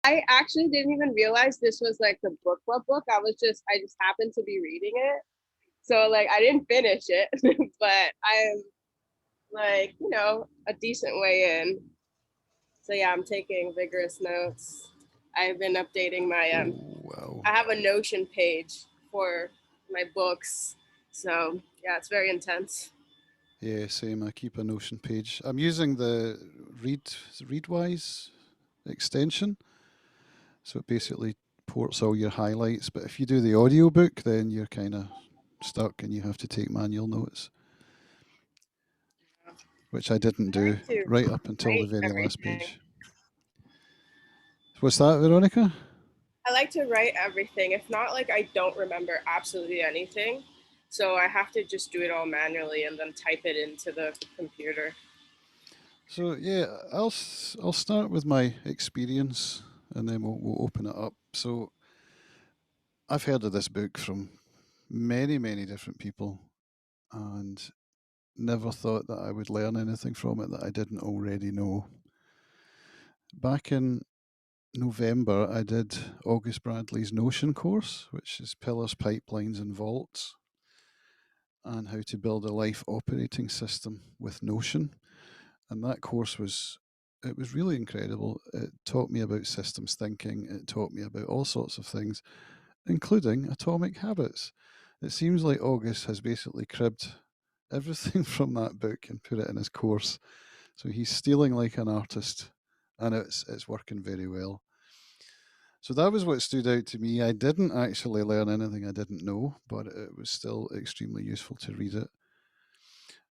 I actually didn't even realize this was like the book club book. I just happened to be reading it. So like I didn't finish it, but I'm like, a decent way in. So yeah, I'm taking vigorous notes. I've been updating my Oh, wow. I have a Notion page for my books. So yeah, it's very intense. Yeah, same. I keep a Notion page. I'm using the Readwise extension, so it basically ports all your highlights. But if you do the audiobook, then you're kind of stuck and you have to take manual notes, which I didn't I do like to right up until the write very last everything. page. What's that, Veronica? I like to write everything. If not, like I don't remember absolutely anything. So I have to just do it all manually and then type it into the computer. So yeah, I'll start with my experience, and then we'll open it up. So I've heard of this book from many different people, and never thought that I would learn anything from it that I didn't already know. Back in November, I did August Bradley's Notion course, which is Pillars, Pipelines, and Vaults, and how to build a life operating system with Notion. And that course was really incredible. It taught me about systems thinking. It taught me about all sorts of things, including atomic habits. It seems like August has basically cribbed everything from that book and put it in his course. So he's stealing like an artist, and it's working very well. So that was what stood out to me. I didn't actually learn anything I didn't know, but it was still extremely useful to read it.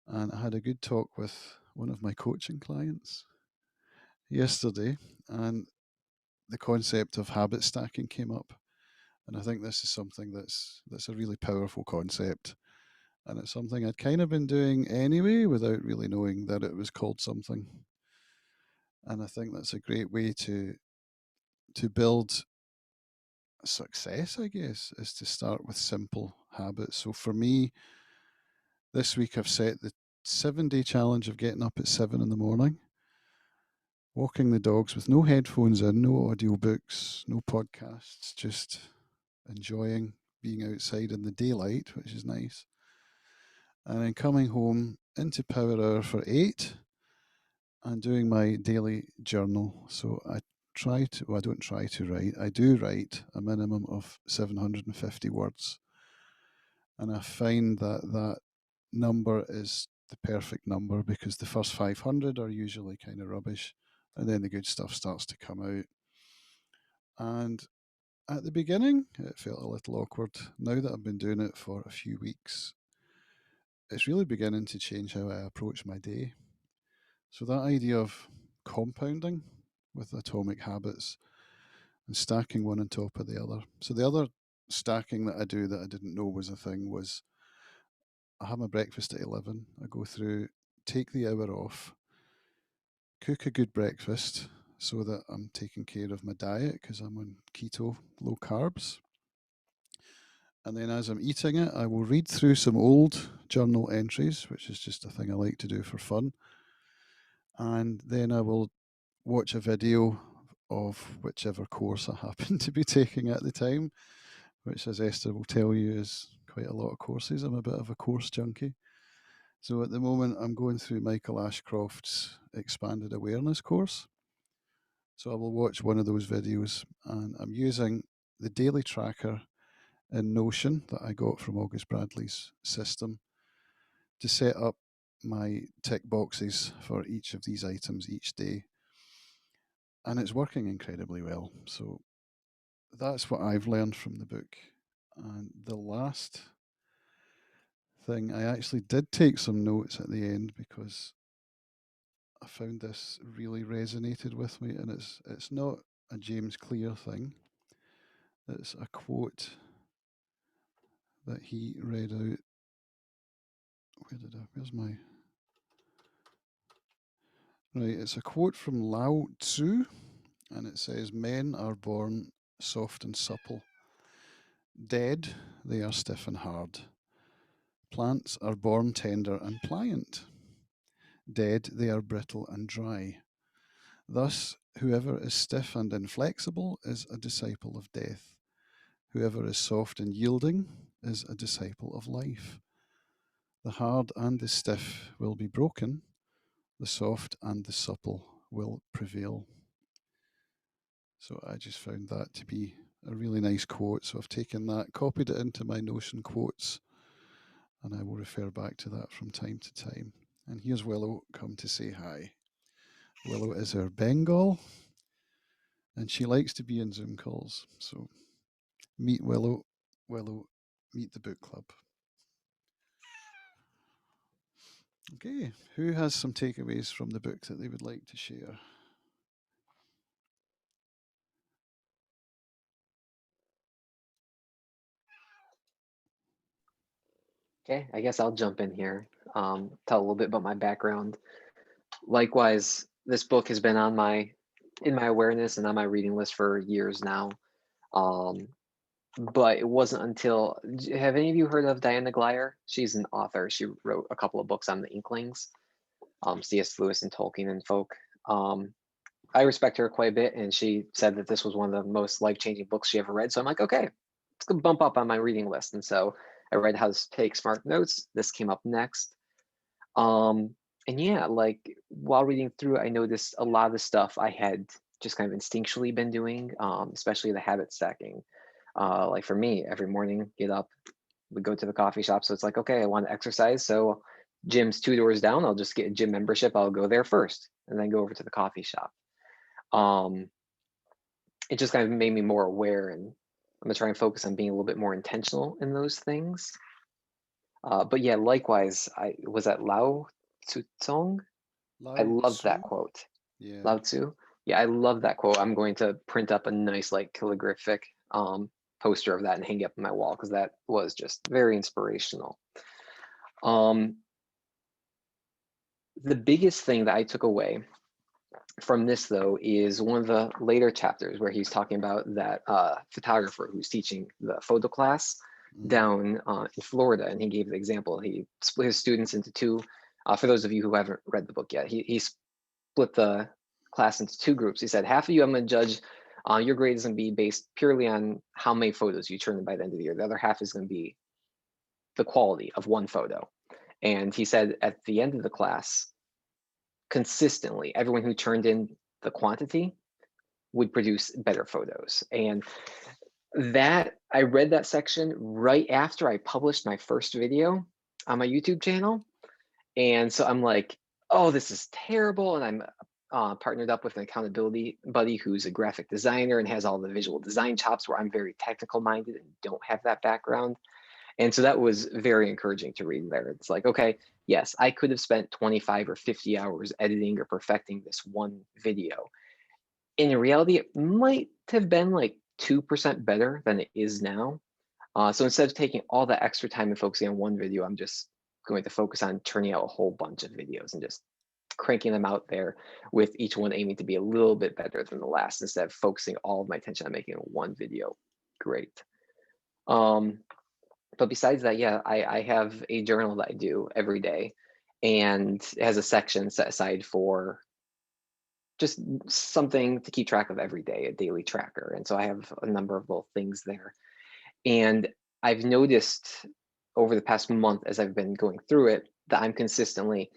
And I had a good talk with one of my coaching clients yesterday, and the concept of habit stacking came up. And I think this is something that's a really powerful concept. And it's something I'd kind of been doing anyway without really knowing that it was called something. And I think that's a great way to build success, I guess, is to start with simple habits. So for me, this week I've set the 7 day challenge of getting up at 7 in the morning, walking the dogs with no headphones in, no audiobooks, no podcasts, just enjoying being outside in the daylight, which is nice. And then coming home into power hour for 8 and doing my daily journal. So well, I don't try to write, I do write a minimum of 750 words. And I find that that number is the perfect number because the first 500 are usually kind of rubbish, and then the good stuff starts to come out. And at the beginning, it felt a little awkward. Now that I've been doing it for a few weeks, it's really beginning to change how I approach my day. So, that idea of compounding with atomic habits and stacking one on top of the other. So, the other stacking that I do that I didn't know was a thing was I have my breakfast at 11. I go through, take the hour off, cook a good breakfast so that I'm taking care of my diet because I'm on keto, low carbs. And then as I'm eating it, I will read through some old journal entries, which is just a thing I like to do for fun. And then I will watch a video of whichever course I happen to be taking at the time, which, as Esther will tell you, is quite a lot of courses. I'm a bit of a course junkie. So at the moment, I'm going through Michael Ashcroft's Expanded Awareness course. So I will watch one of those videos, and I'm using the daily tracker in Notion that I got from August Bradley's system to set up my tick boxes for each of these items each day. And it's working incredibly well. So that's what I've learned from the book. And the last thing, I actually did take some notes at the end because I found this really resonated with me, and it's not a James Clear thing. It's a quote that he read out. Where's my right? It's a quote from Lao Tzu, and it says, "Men are born soft and supple. Dead, they are stiff and hard. Plants are born tender and pliant. Dead, they are brittle and dry. Thus, Whoever is stiff and inflexible is a disciple of death. Whoever is soft and yielding is a disciple of life. The hard and the stiff will be broken, the soft and the supple will prevail. So I just found that to be a really nice quote. So I've taken that, copied it into my Notion quotes, and I will refer back to that from time to time. And here's Willow come to say hi. Willow is our Bengal, and she likes to be in Zoom calls. So meet Willow. Willow, meet the book club. Okay, who has some takeaways from the book that they would like to share? Okay, I guess I'll jump in here, tell a little bit about my background. Likewise, this book has been in my awareness and on my reading list for years now. But it wasn't until, have any of you heard of Diana Glyer? She's an author. She wrote a couple of books on the Inklings, C.S. Lewis and Tolkien and folk. I respect her quite a bit, and she said that this was one of the most life-changing books she ever read. So I'm like, okay, it's gonna bump up on my reading list. And so I read How to Take Smart Notes. This came up next. And yeah, like while reading through, I noticed a lot of the stuff I had just kind of instinctually been doing, especially the habit stacking. Like for me, every morning, get up, we go to the coffee shop. So it's like, okay, I want to exercise. So gym's 2 doors down. I'll just get a gym membership. I'll go there first and then go over to the coffee shop. It just kind of made me more aware, and I'm gonna try and focus on being a little bit more intentional in those things. But yeah, likewise, I was at Lao Tzu Tsong. I Lao love that Tzu? quote. Yeah. Lao Tzu. Yeah, I love that quote. I'm going to print up a nice like calligraphic poster of that and hang it up on my wall because that was just very inspirational. The biggest thing that I took away from this though is one of the later chapters where he's talking about that photographer who's teaching the photo class down in Florida, and he gave the example. He split his students into two. For those of you who haven't read the book yet, he split the class into two groups. He said, half of you I'm going to judge. Your grade is going to be based purely on how many photos you turn in by the end of the year. The other half is going to be the quality of one photo. And he said at the end of the class, consistently, everyone who turned in the quantity would produce better photos. And that, I read that section right after I published my first video on my YouTube channel. And so I'm like, oh, this is terrible. And I'm partnered up with an accountability buddy who's a graphic designer and has all the visual design chops, where I'm very technical minded and don't have that background. And so that was very encouraging to read there. It's like, okay, yes, I could have spent 25 or 50 hours editing or perfecting this one video. In reality, it might have been like 2% better than it is now. So instead of taking all that extra time and focusing on one video, I'm just going to focus on turning out a whole bunch of videos and just cranking them out there, with each one aiming to be a little bit better than the last, instead of focusing all of my attention on making one video great. But besides that, yeah, I have a journal that I do every day, and it has a section set aside for just something to keep track of every day, a daily tracker. And so I have a number of little things there. And I've noticed over the past month, as I've been going through it, that I'm consistently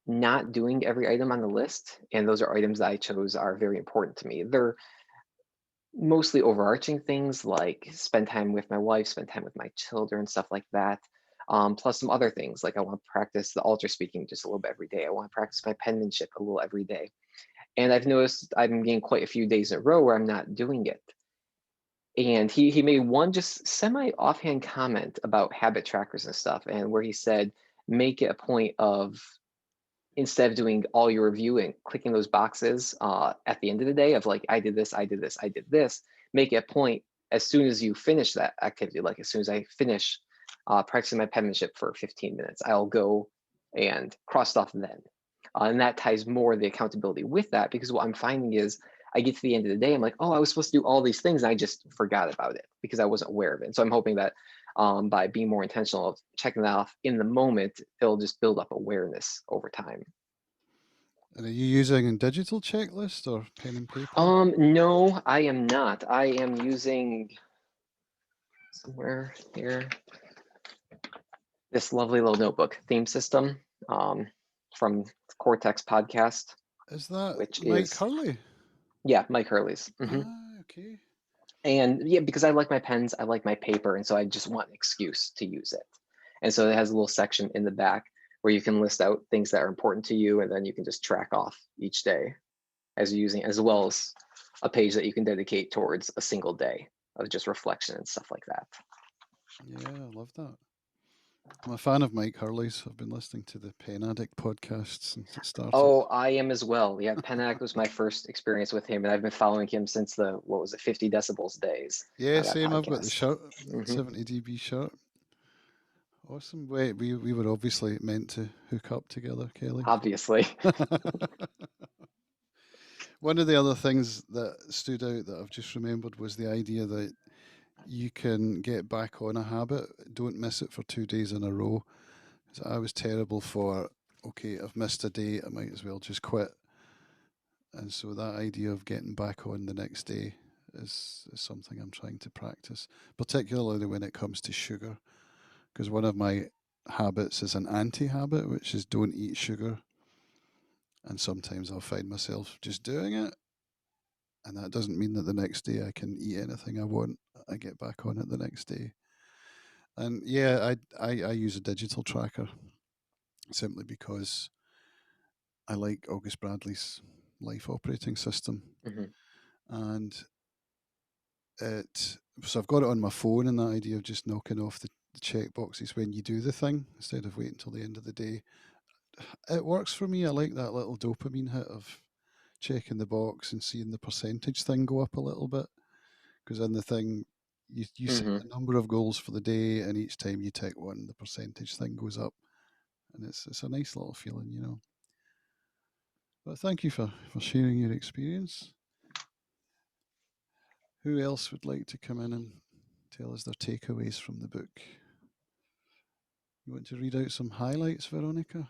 not doing every item on the list. And those are items that I chose are very important to me. They're mostly overarching things like spend time with my wife, spend time with my children, stuff like that. Plus some other things, like I want to practice the altar speaking just a little bit every day. I want to practice my penmanship a little every day. And I've noticed I'm getting quite a few days in a row where I'm not doing it. And he made one just semi offhand comment about habit trackers and stuff, and where he said, make it a point of, instead of doing all your reviewing, clicking those boxes at the end of the day of like, I did this, I did this, I did this, make it a point as soon as you finish that activity, like as soon as I finish practicing my penmanship for 15 minutes, I'll go and cross off then. And that ties more the accountability with that, because what I'm finding is I get to the end of the day, I'm like, oh, I was supposed to do all these things, and I just forgot about it because I wasn't aware of it. And so I'm hoping that by being more intentional of checking that off in the moment, it'll just build up awareness over time. And are you using a digital checklist or pen and paper? No, I am not. I am using somewhere here this lovely little notebook theme system from Cortex Podcast, Is that which Mike is Hurley? yeah, Mike Hurley's. Okay. And yeah, because I like my pens, I like my paper, and so I just want an excuse to use it. And so it has a little section in the back where you can list out things that are important to you, and then you can just track off each day as you're using, as well as a page that you can dedicate towards a single day of just reflection and stuff like that. Yeah, I love that. I'm a fan of Mike Hurley's. I've been listening to the Pen Addict podcast since it started. Oh, I am as well. Yeah, Pen Addict was my first experience with him, and I've been following him since the, what was it, 50 decibels days. Yeah, same. I've got the Podcast. shirt, 70 dB shirt. Awesome. Wait, we were obviously meant to hook up together, Kelly. Obviously. One of the other things that stood out that I've just remembered was the idea that you can get back on a habit. Don't miss it for 2 days in a row. So I was terrible for, okay, I've missed a day, I might as well just quit. And so that idea of getting back on the next day is something I'm trying to practice, particularly when it comes to sugar. Because one of my habits is an anti habit, which is don't eat sugar. And sometimes I'll find myself just doing it. And that doesn't mean that the next day I can eat anything I want. I get back on it the next day. And yeah, I use a digital tracker simply because I like August Bradley's life operating system. And so I've got it on my phone, and that idea of just knocking off the check boxes when you do the thing instead of waiting until the end of the day, it works for me. I like that little dopamine hit of checking the box and seeing the percentage thing go up a little bit, because in the thing you set the number of goals for the day, and each time you tick one, the percentage thing goes up, and it's a nice little feeling, you know. But thank you for sharing your experience. Who else would like to come in and tell us their takeaways from the book? You want to read out some highlights, Veronica?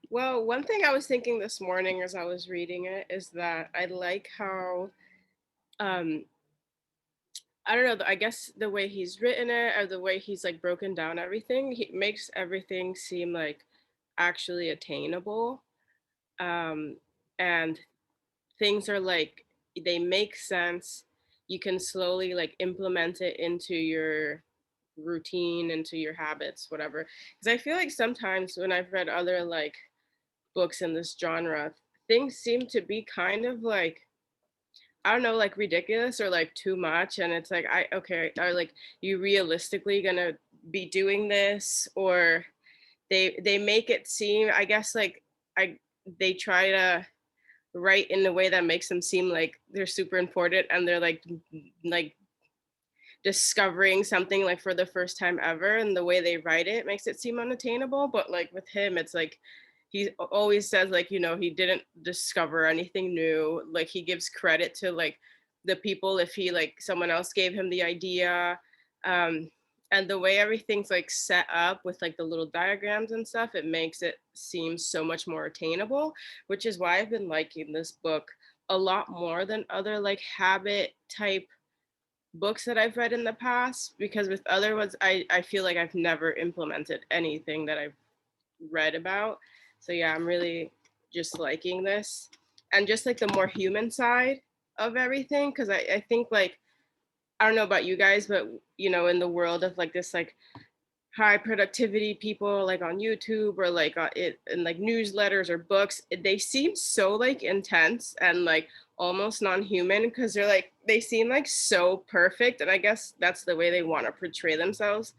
Well, one thing I was thinking this morning as I was reading it is that I like how I don't know, I guess the way he's written it or the way he's like broken down everything, he makes everything seem like actually attainable. And things are like they make sense. You can slowly like implement it into your routine, into your habits, whatever. Because I feel like sometimes when I've read other like books in this genre, things seem to be kind of like I don't know, like ridiculous or like too much. And it's like, okay, are like you realistically gonna be doing this? Or they make it seem, I guess like they try to write in a way that makes them seem like they're super important and they're like discovering something like for the first time ever, and the way they write it makes it seem unattainable. But like with him, it's like he always says like, you know, he didn't discover anything new. Like he gives credit to like the people if he like someone else gave him the idea. And the way everything's like set up with like the little diagrams and stuff, it makes it seem so much more attainable, which is why I've been liking this book a lot more than other like habit type books that I've read in the past, because with other ones, I feel like I've never implemented anything that I've read about. So yeah, I'm really just liking this. And just like the more human side of everything, because I think like, I don't know about you guys, but you know, in the world of like this like high productivity people like on YouTube or like it in like newsletters or books, they seem so like intense and like almost non-human because they're like they seem like so perfect, and I guess that's the way they want to portray themselves.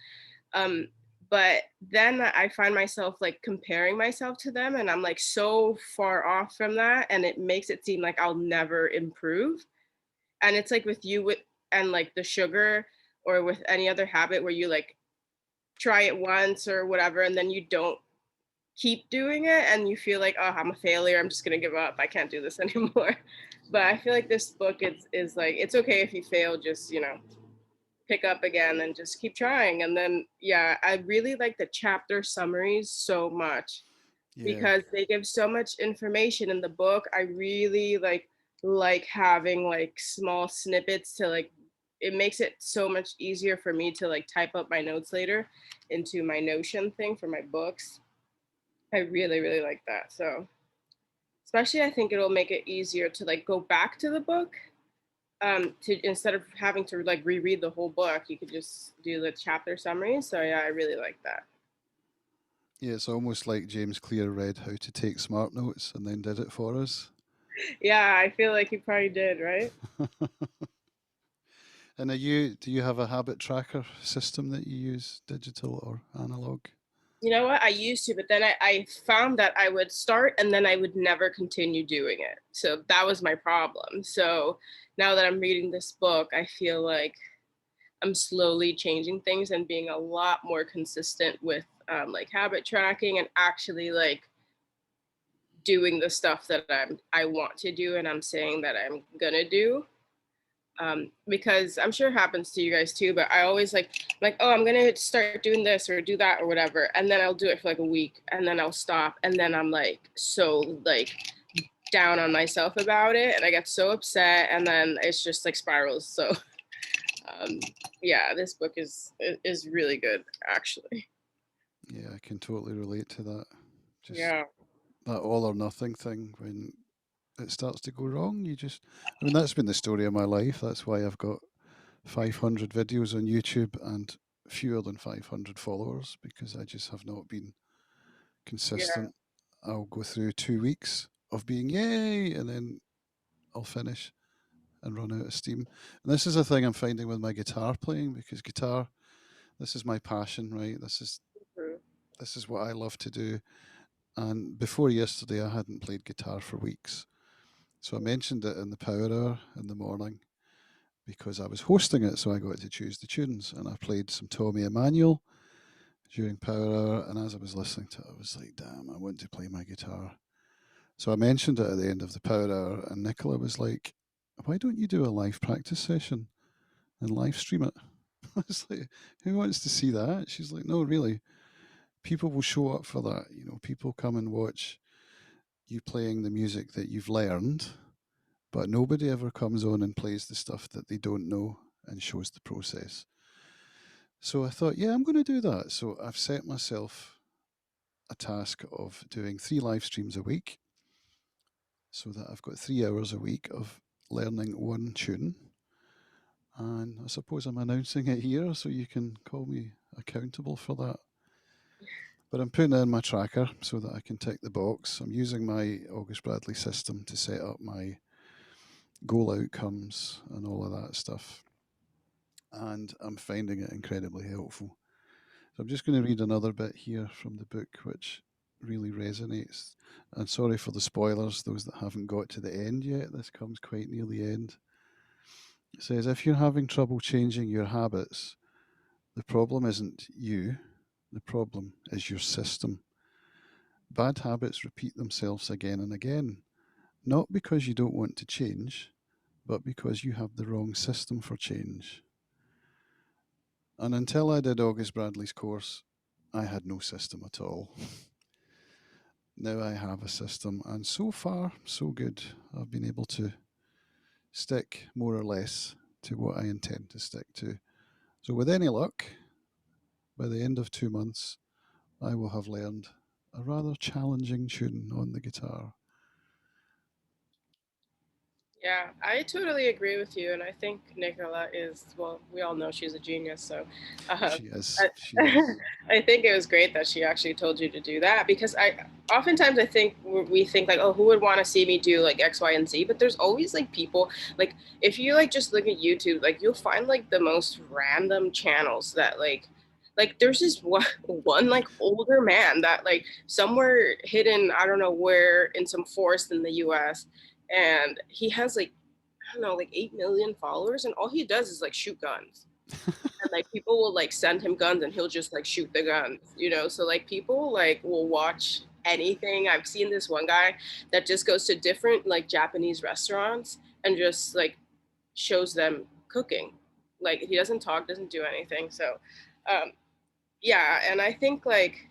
Um, but then I find myself like comparing myself to them, and I'm like so far off from that, and it makes it seem like I'll never improve. And it's like with you with and like the sugar or with any other habit where you like try it once or whatever and then you don't keep doing it and you feel like, oh, I'm a failure, I'm just gonna give up, I can't do this anymore. But I feel like this book is like it's okay if you fail, just you know, pick up again and just keep trying. And then yeah, I really like the chapter summaries so much. Yeah. because they give so much information in the book. I really like having like small snippets to like, it makes it so much easier for me to like type up my notes later into my Notion thing for my books. I really, really like that. So especially I think it'll make it easier to like go back to the book, to instead of having to like reread the whole book, you could just do the chapter summary. So yeah, I really like that. Yeah, it's almost like James Clear read How to Take Smart Notes and then did it for us. Yeah, I feel like he probably did, right? And do you have a habit tracker system that you use, digital or analog? You know what? I used to, but then I found that I would start and then I would never continue doing it. So that was my problem. So now that I'm reading this book, I feel like I'm slowly changing things and being a lot more consistent with like habit tracking and actually like doing the stuff that I want to do and I'm saying that I'm gonna do. Because I'm sure it happens to you guys too, but I always like, oh, I'm gonna start doing this or do that or whatever, and then I'll do it for like a week, and then I'll stop, and then I'm like so like down on myself about it, and I get so upset, and then it's just like spirals. So um, yeah, this book is really good actually. Yeah, I can totally relate to that. Just Yeah, that all or nothing thing when it starts to go wrong, I mean, that's been the story of my life. That's why I've got 500 videos on YouTube and fewer than 500 followers because I just have not been yeah, consistent. I'll go through 2 weeks of being yay, and then I'll finish and run out of steam. And this is a thing I'm finding with my guitar playing because guitar, this is my passion, right? true. This is what I love to do. And before yesterday, I hadn't played guitar for weeks. So I mentioned it in the power hour in the morning because I was hosting it, so I got to choose the tunes. And I played some Tommy Emmanuel during power hour. And as I was listening to it, I was like, damn, I want to play my guitar. So I mentioned it at the end of the power hour, and Nicola was like, why don't you do a live practice session and live stream it? I was like, who wants to see that? She's like, no, really. People will show up for that. You know, people come and watch you playing the music that you've learned, but nobody ever comes on and plays the stuff that they don't know and shows the process. So I thought, yeah, I'm going to do that. So I've set myself a task of doing 3 live streams a week so that I've got 3 hours a week of learning one tune. And I suppose I'm announcing it here so you can call me accountable for that. But I'm putting it in my tracker so that I can tick the box. I'm using my August Bradley system to set up my goal outcomes and all of that stuff. And I'm finding it incredibly helpful. So I'm just going to read another bit here from the book, which really resonates. And sorry for the spoilers, those that haven't got to the end yet. This comes quite near the end. It says, if you're having trouble changing your habits, the problem isn't you, the problem is your system. Bad habits repeat themselves again and again, not because you don't want to change, but because you have the wrong system for change. And until I did August Bradley's course, I had no system at all. Now I have a system, and so far, so good. I've been able to stick more or less to what I intend to stick to. So, with any luck, by the end of 2 months, I will have learned a rather challenging tune on the guitar. Yeah, I totally agree with you, and I think Nicola is, well, we all know she's a genius, so She is. I, She is. I think it was great that she actually told you to do that because I oftentimes I think we think like, oh, who would want to see me do like X, Y, and Z, but there's always like people like if you like just look at YouTube, like you'll find like the most random channels that like there's this one like older man that like somewhere hidden, I don't know where in some forest in the US, and he has like I don't know like 8 million followers, and all he does is like shoot guns, and like people will like send him guns and he'll just like shoot the guns, you know. So like people like will watch anything. I've seen this one guy that just goes to different like Japanese restaurants and just like shows them cooking. Like he doesn't talk, doesn't do anything. So um yeah, and I think like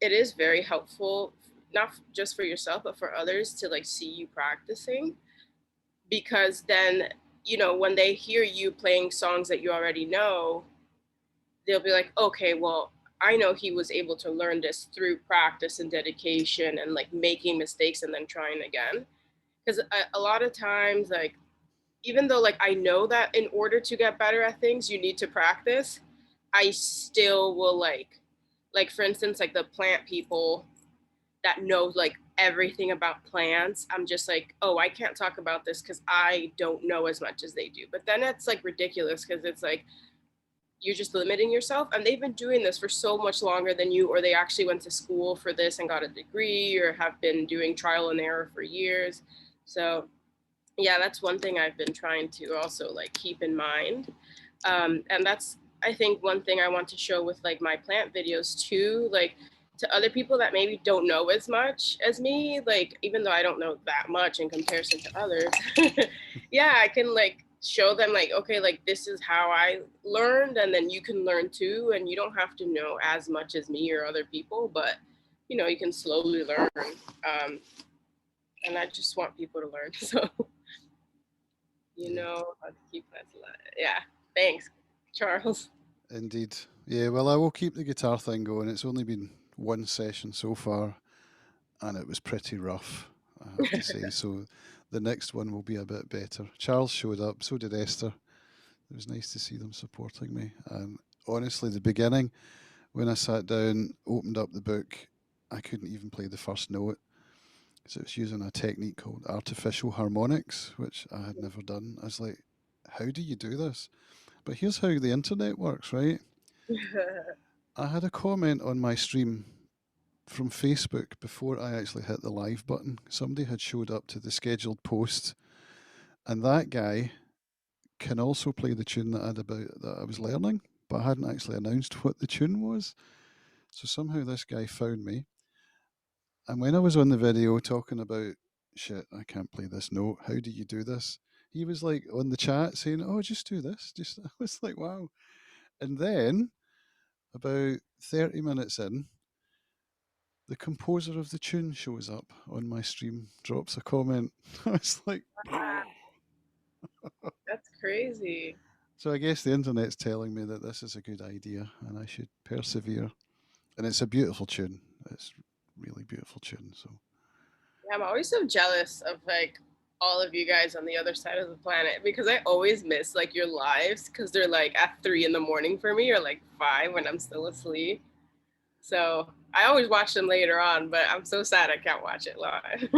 it is very helpful not just for yourself, but for others to like see you practicing, because then, you know, when they hear you playing songs that you already know, they'll be like, okay, well, I know he was able to learn this through practice and dedication and like making mistakes and then trying again. Because a lot of times, like, even though like I know that in order to get better at things, you need to practice, I still will like for instance, like the plant people that know like everything about plants, I'm just like, oh, I can't talk about this because I don't know as much as they do. But then it's like ridiculous because it's like you're just limiting yourself, and they've been doing this for so much longer than you, or they actually went to school for this and got a degree, or have been doing trial and error for years. So yeah, that's one thing I've been trying to also like keep in mind. And that's, I think, one thing I want to show with like my plant videos too, like to other people that maybe don't know as much as me, like even though I don't know that much in comparison to others, yeah, I can like show them like, okay, like this is how I learned, and then you can learn too, and you don't have to know as much as me or other people, but you know, you can slowly learn. And I just want people to learn. So you know how to keep that alive. Yeah. Thanks, Charles. Indeed. Yeah, well, I will keep the guitar thing going. It's only been one session so far, and it was pretty rough, I have to say. So the next one will be a bit better. Charles showed up, so did Esther. It was nice to see them supporting me. And honestly, the beginning, when I sat down, opened up the book, I couldn't even play the first note. So it's using a technique called artificial harmonics, which I had never done. I was like, how do you do this? But here's how the internet works, right? I had a comment on my stream from Facebook before I actually hit the live button. Somebody had showed up to the scheduled post, and that guy can also play the tune that I was learning, but I hadn't actually announced what the tune was. So somehow this guy found me, and when I was on the video talking about shit, I can't play this note. How do you do this? He was like on the chat saying, "Oh, just do this." Just I was like, "Wow!" And then about 30 minutes in, the composer of the tune shows up on my stream, drops a comment. I was like, That's crazy. so I guess the internet's telling me that this is a good idea and I should persevere. And it's a beautiful tune. It's really beautiful tune. So Yeah, I'm always so jealous of like all of you guys on the other side of the planet, because I always miss like your lives because they're like at 3 in the morning for me, or like 5 when I'm still asleep. So I always watch them later on, but I'm so sad I can't watch it live.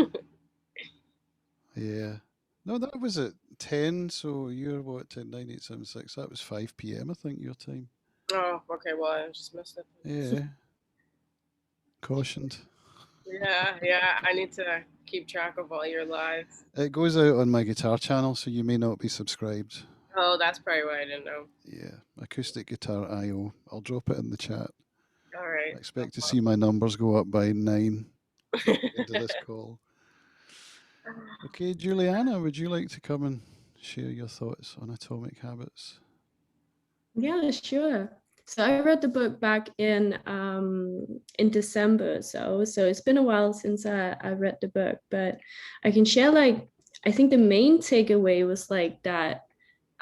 yeah. No, that was at 10. So you're what, 10, 9, 8, 7, 6. That was 5 p.m., I think, your time. Oh, okay. Well, I just missed it. Yeah. Cautioned. Yeah, yeah. I need to keep track of all your lives. It goes out on my guitar channel, so you may not be subscribed. Oh, that's probably why I didn't know. Yeah. Acoustic Guitar IO. I'll drop it in the chat. All right. I expect to see my numbers go up by 9 at the end of this call. Okay, Juliana, would you like to come and share your thoughts on Atomic Habits? Yeah, sure. So I read the book back in December, so it's been a while since I read the book, but I can share like I think the main takeaway was like that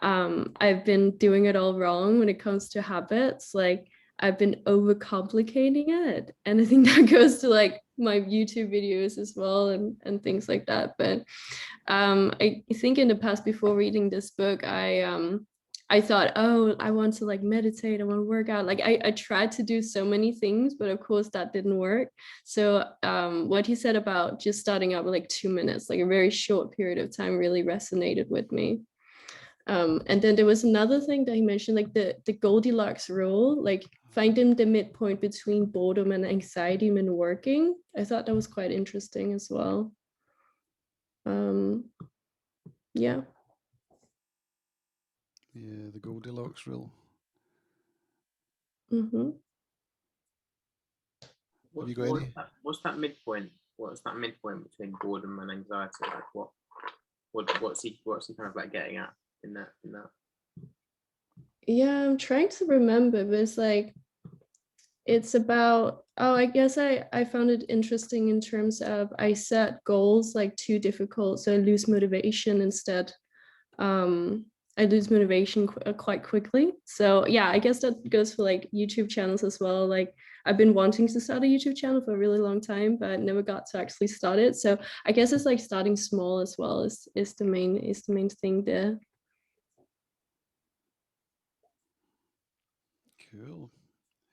I've been doing it all wrong when it comes to habits. Like I've been overcomplicating it, and I think that goes to like my YouTube videos as well and things like that. But I think in the past, before reading this book, I thought, oh, I want to like meditate, I want to work out. Like I tried to do so many things, but of course that didn't work. So what he said about just starting out with like 2 minutes, like a very short period of time, really resonated with me. And then there was another thing that he mentioned, like the Goldilocks rule, like finding the midpoint between boredom and anxiety when working. I thought that was quite interesting as well. Yeah. Yeah, the Goldilocks rule. Mm-hmm. Have you got any? What's that midpoint? What's that midpoint between boredom and anxiety? Like what's he kind of like getting at in that? Yeah, I'm trying to remember, but it's like it's about, oh, I guess I found it interesting in terms of I set goals like too difficult, so I lose motivation instead. I lose motivation quite quickly. So yeah, I guess that goes for like YouTube channels as well. Like I've been wanting to start a YouTube channel for a really long time, but never got to actually start it. So I guess it's like starting small as well is the main thing there. Cool.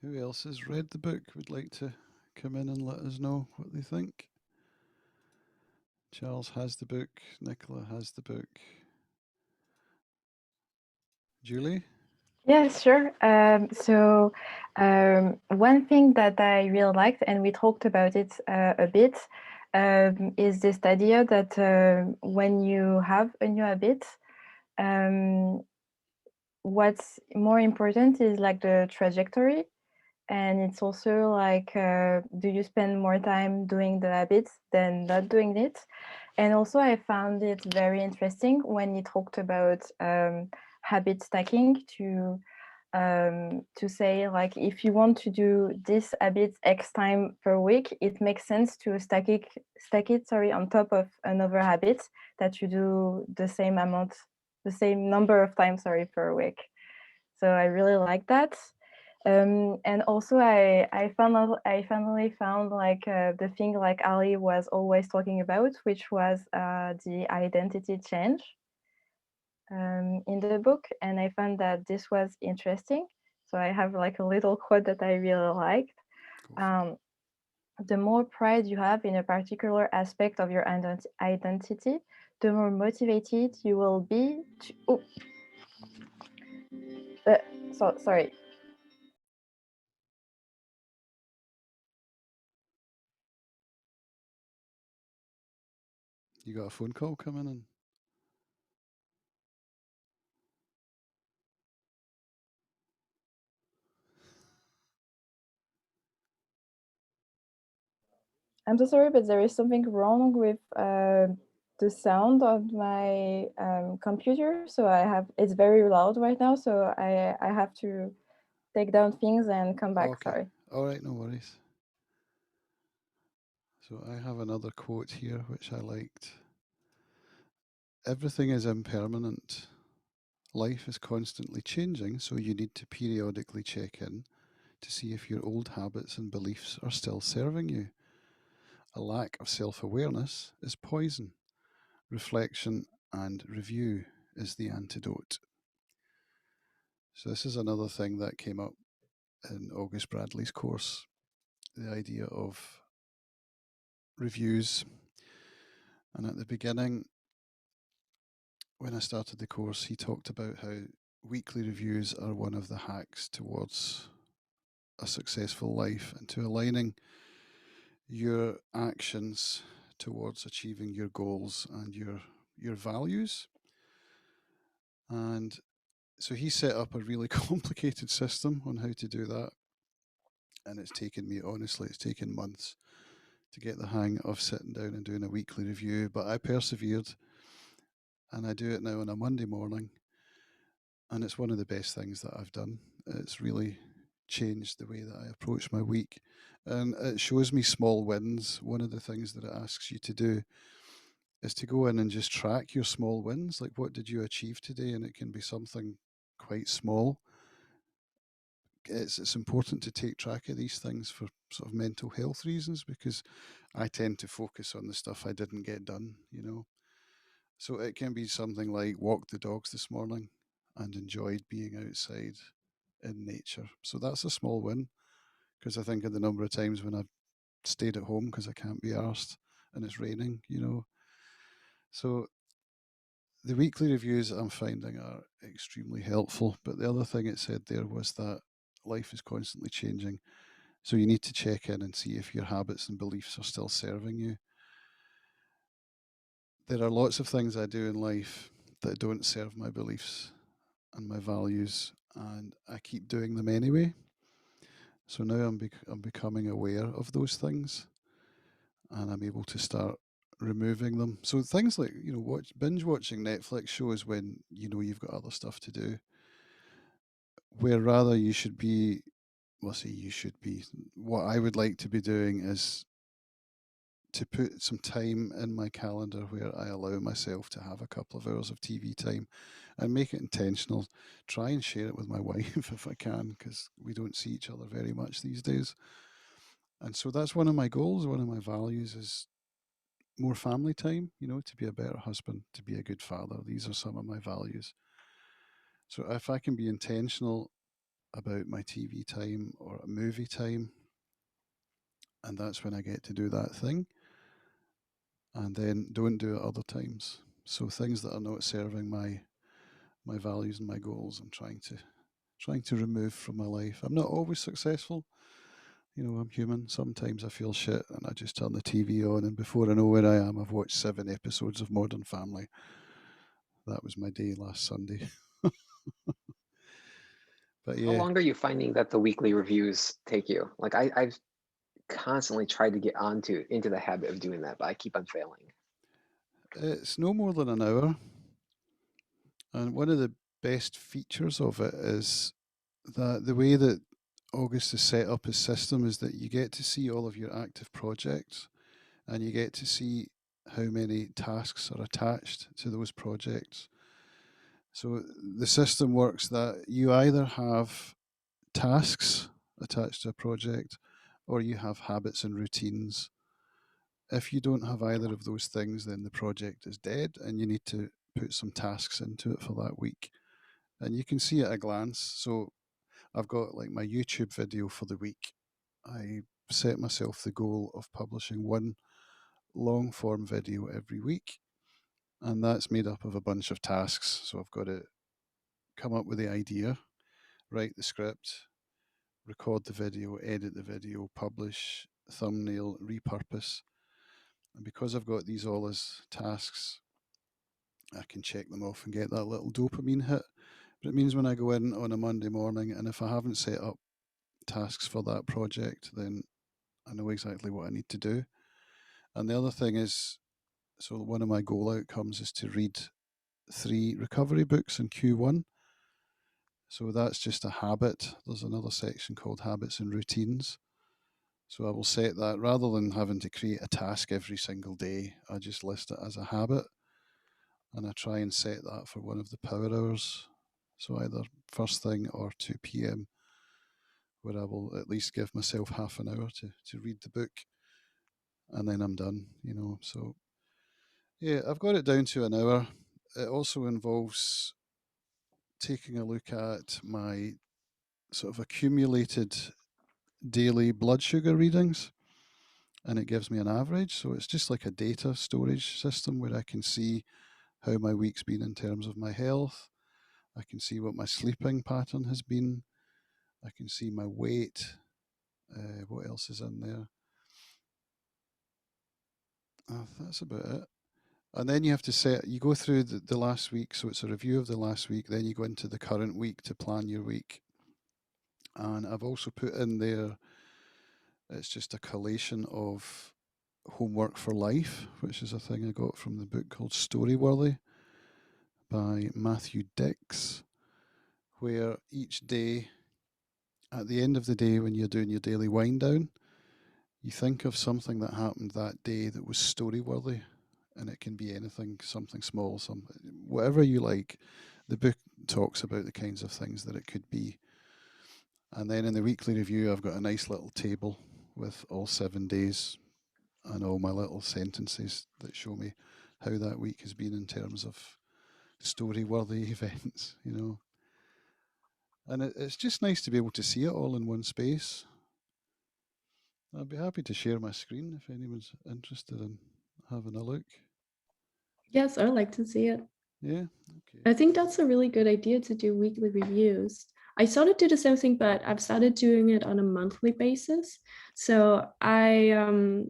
Who else has read the book would like to come in and let us know what they think? Charles has the book. Nicola has the book. Julie? Yes, sure. One thing that I really liked, and we talked about it a bit, is this idea that when you have a new habit, what's more important is like the trajectory. And it's also like, do you spend more time doing the habits than not doing it? And also I found it very interesting when you talked about habit stacking to say like, if you want to do this habit X time per week, it makes sense to stack it on top of another habit that you do the same number of times, per week. So I really like that. And also I finally found like the thing like Ali was always talking about, which was the identity change in the book, and I found that this was interesting. So I have like a little quote that I really liked. The more pride you have in a particular aspect of your identity, the more motivated you will be to... sorry. You got a phone call coming in? I'm so sorry, but there is something wrong with the sound of my computer. So it's very loud right now. So I have to take down things and come back. Okay. Sorry. All right, no worries. So I have another quote here which I liked. Everything is impermanent. Life is constantly changing, so you need to periodically check in to see if your old habits and beliefs are still serving you. A lack of self awareness is poison. Reflection and review is the antidote. So, this is another thing that came up in August Bradley's course, the idea of reviews. And at the beginning, when I started the course, he talked about how weekly reviews are one of the hacks towards a successful life and to aligning your actions towards achieving your goals and your values. And so he set up a really complicated system on how to do that. And it's taken me, honestly, it's taken months to get the hang of sitting down and doing a weekly review. But I persevered, and I do it now on a Monday morning. And it's one of the best things that I've done. It's really changed the way that I approach my week. And it shows me small wins. One of the things that it asks you to do is to go in and just track your small wins. Like, what did you achieve today? And it can be something quite small. It's important to take track of these things for sort of mental health reasons, because I tend to focus on the stuff I didn't get done, you know. So it can be something like walked the dogs this morning and enjoyed being outside in nature. So that's a small win, because I think of the number of times when I've stayed at home because I can't be arsed and it's raining, you know. So the weekly reviews I'm finding are extremely helpful. But the other thing it said there was that life is constantly changing. So you need to check in and see if your habits and beliefs are still serving you. There are lots of things I do in life that don't serve my beliefs and my values, and I keep doing them anyway. So now I'm becoming aware of those things, and I'm able to start removing them. So things like, you know, binge watching Netflix shows when you know you've got other stuff to do, where rather you should be well, see, you should be. What I would like to be doing is to put some time in my calendar where I allow myself to have a couple of hours of TV time and make it intentional. Try and share it with my wife if I can, because we don't see each other very much these days. And so that's one of my goals, one of my values is more family time, to be a better husband, to be a good father. These are some of my values. So if I can be intentional about my TV time or a movie time, and that's when I get to do that thing, and then don't do it other times. So things that are not serving my values and my goals, I'm trying to remove from my life. I'm not always successful. I'm human. Sometimes I feel shit and I just turn the TV on, and before I know where I am, I've watched 7 episodes of Modern Family. That was my day last Sunday. But How yeah, long are you finding that the weekly reviews take you? Like I've constantly tried to get into the habit of doing that, but I keep on failing. it's no more than an hour. And one of the best features of it is that the way that August has set up his system is that you get to see all of your active projects, and you get to see how many tasks are attached to those projects. So the system works that you either have tasks attached to a project or you have habits and routines. If you don't have either of those things, then the project is dead and you need to put some tasks into it for that week. And you can see at a glance. So I've got like my YouTube video for the week. I set myself the goal of publishing one long form video every week. And that's made up of a bunch of tasks. So I've got to come up with the idea, write the script, record the video, edit the video, publish, thumbnail, repurpose. And because I've got these all as tasks, I can check them off and get that little dopamine hit. But it means when I go in on a Monday morning, and if I haven't set up tasks for that project, then I know exactly what I need to do. And the other thing is, so one of my goal outcomes is to read 3 recovery books in Q1. So that's just a habit. There's another section called habits and routines. So I will set that rather than having to create a task every single day. I just list it as a habit, and I try and set that for one of the power hours. So either first thing or 2 p.m, where I will at least give myself half an hour to read the book, and then I'm done, So yeah, I've got it down to an hour. It also involves taking a look at my sort of accumulated daily blood sugar readings, and it gives me an average. So it's just like a data storage system where I can see how my week's been in terms of my health. I can see what my sleeping pattern has been. I can see my weight. What else is in there? That's about it. And then you have to you go through the last week. So it's a review of the last week. Then you go into the current week to plan your week. And I've also put in there, it's just a collation of homework for life, which is a thing I got from the book called Storyworthy by Matthew Dix, where each day, at the end of the day, when you're doing your daily wind down, you think of something that happened that day that was story-worthy, and it can be anything, something small, whatever you like. The book talks about the kinds of things that it could be. And then in the weekly review, I've got a nice little table with all 7 days and all my little sentences that show me how that week has been in terms of story-worthy events, And it's just nice to be able to see it all in one space. I'd be happy to share my screen if anyone's interested in having a look. Yes, I'd like to see it. Yeah, okay. I think that's a really good idea to do weekly reviews. I started to do the same thing, but I've started doing it on a monthly basis. So I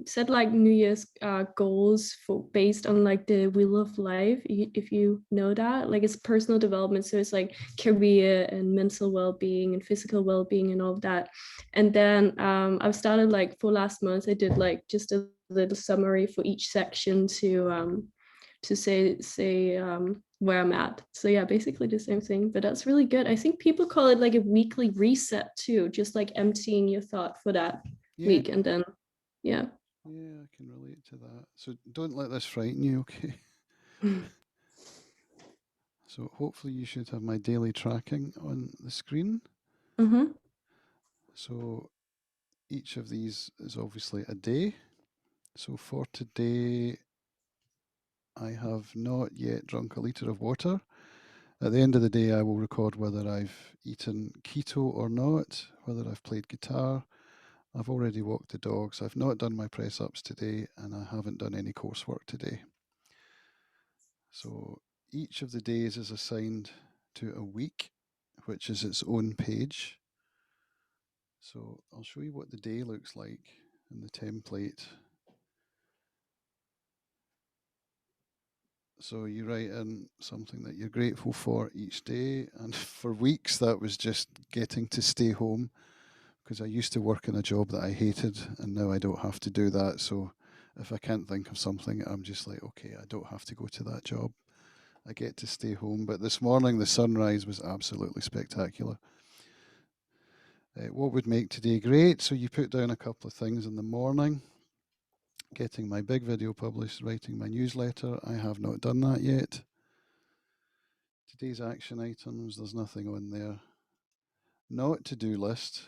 set like New Year's goals based on like the Wheel of Life, if you know that. Like it's personal development, so it's like career and mental well-being and physical well-being and all of that. And then I've started like for last month, I did like just a little summary for each section to say where I'm at. So yeah, basically the same thing, but that's really good. I think people call it like a weekly reset too, just like emptying your thought for that Yeah, week, and then yeah. yeah, I can relate to that. So don't let this frighten you, okay? So hopefully you should have my daily tracking on the screen. Mm-hmm. So each of these is obviously a day. So for today, I have not yet drunk a litre of water. At the end of the day, I will record whether I've eaten keto or not, whether I've played guitar. I've already walked the dogs. I've not done my press ups today, and I haven't done any coursework today. So each of the days is assigned to a week, which is its own page. So I'll show you what the day looks like in the template. So you write in something that you're grateful for each day. And for weeks, that was just getting to stay home, because I used to work in a job that I hated, and now I don't have to do that. So if I can't think of something, I'm just like, okay, I don't have to go to that job. I get to stay home. But this morning, the sunrise was absolutely spectacular. What would make today great? So you put down a couple of things in the morning. Getting my big video published, writing my newsletter. I have not done that yet. Today's action items, there's nothing on there. Not to-do list.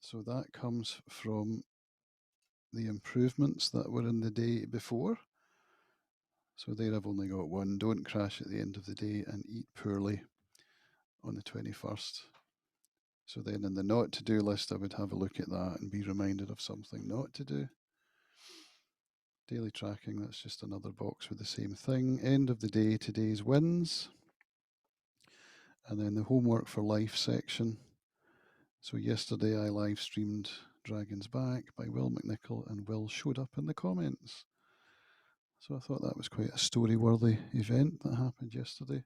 So that comes from the improvements that were in the day before. So there I've only got one. Don't crash at the end of the day and eat poorly on the 21st. So then in the not to do list, I would have a look at that and be reminded of something not to do. Daily tracking, that's just another box with the same thing. End of the day, today's wins. And then the homework for life section. So yesterday I live streamed Dragon's Back by Will McNichol, and Will showed up in the comments. So I thought that was quite a story-worthy event that happened yesterday.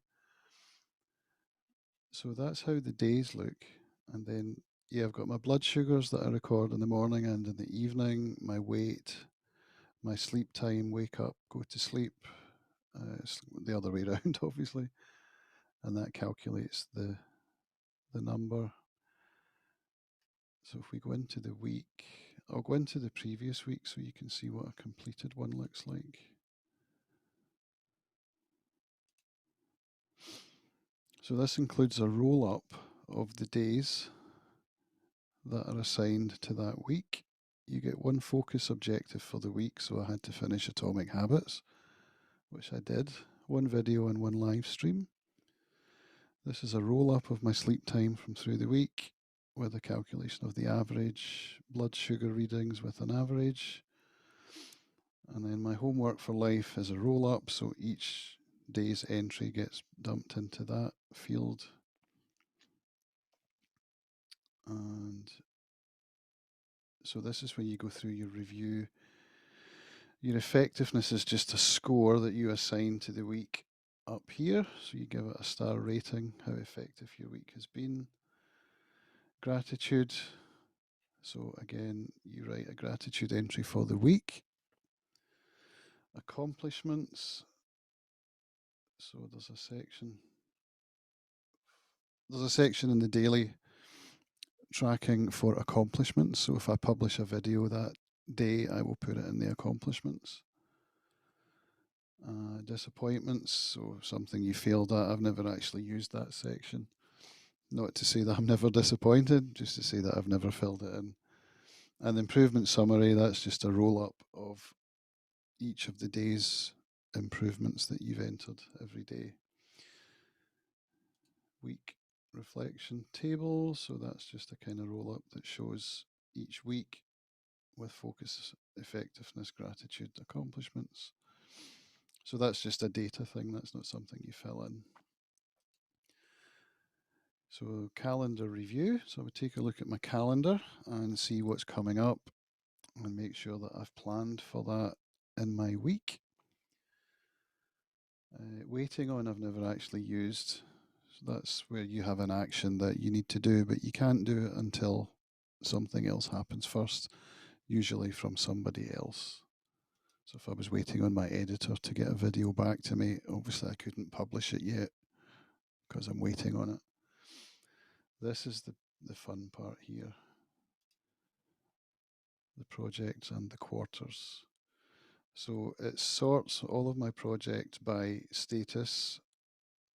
So that's how the days look. And then, yeah, I've got my blood sugars that I record in the morning and in the evening, my weight, my sleep time, wake up, go to sleep, the other way around, obviously. And that calculates the number. So if we go into the week, I'll go into the previous week so you can see what a completed one looks like. So this includes a roll up of the days that are assigned to that week. You get one focus objective for the week, so I had to finish Atomic Habits, which I did, one video and one live stream. This is a roll up of my sleep time from through the week with a calculation of the average, blood sugar readings with an average. And then my homework for life is a roll up, so each day's entry gets dumped into that field. And so this is when you go through your review. Your effectiveness is just a score that you assign to the week up here. So you give it a star rating, how effective your week has been. Gratitude. So again, you write a gratitude entry for the week. Accomplishments. So there's a section in the daily tracking for accomplishments. So if I publish a video that day, I will put it in the accomplishments. Disappointments, so something you failed at. I've never actually used that section. Not to say that I'm never disappointed, just to say that I've never filled it in. And improvement summary, that's just a roll up of each of the day's improvements that you've entered every day. Week reflection table, so that's just a kind of roll up that shows each week with focus, effectiveness, gratitude, accomplishments. So that's just a data thing, that's not something you fill in. So calendar review, so I would take a look at my calendar and see what's coming up and make sure that I've planned for that in my week. Waiting on, I've never actually used. So that's where you have an action that you need to do, but you can't do it until something else happens first, usually from somebody else. So if I was waiting on my editor to get a video back to me, obviously I couldn't publish it yet because I'm waiting on it. This is the fun part here. The projects and the quarters. So it sorts all of my projects by status,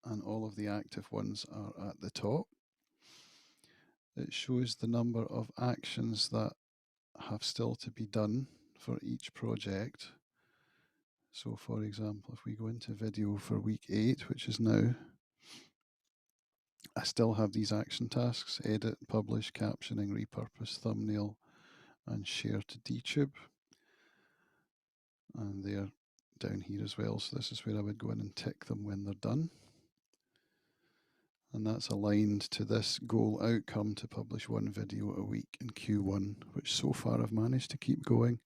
and all of the active ones are at the top. It shows the number of actions that have still to be done for each project. So for example, if we go into video for week 8, which is now, I still have these action tasks: edit, publish, captioning, repurpose, thumbnail, and share to DTube. And they're down here as well. So this is where I would go in and tick them when they're done. And that's aligned to this goal outcome to publish 1 video a week in Q1, which so far I've managed to keep going.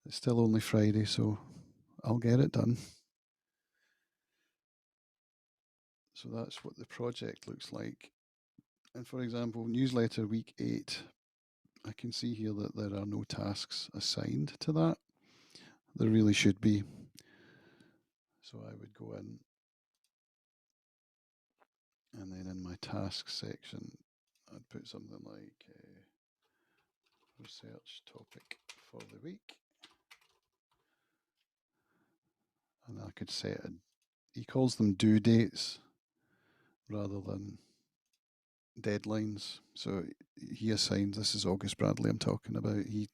It's still only Friday, so I'll get it done. So that's what the project looks like. And for example, newsletter week 8, I can see here that there are no tasks assigned to that. There really should be. So I would go in, and then in my tasks section, I'd put something like research topic for the week. And I could set he calls them due dates rather than deadlines. So he assigned, this is August Bradley I'm talking about, he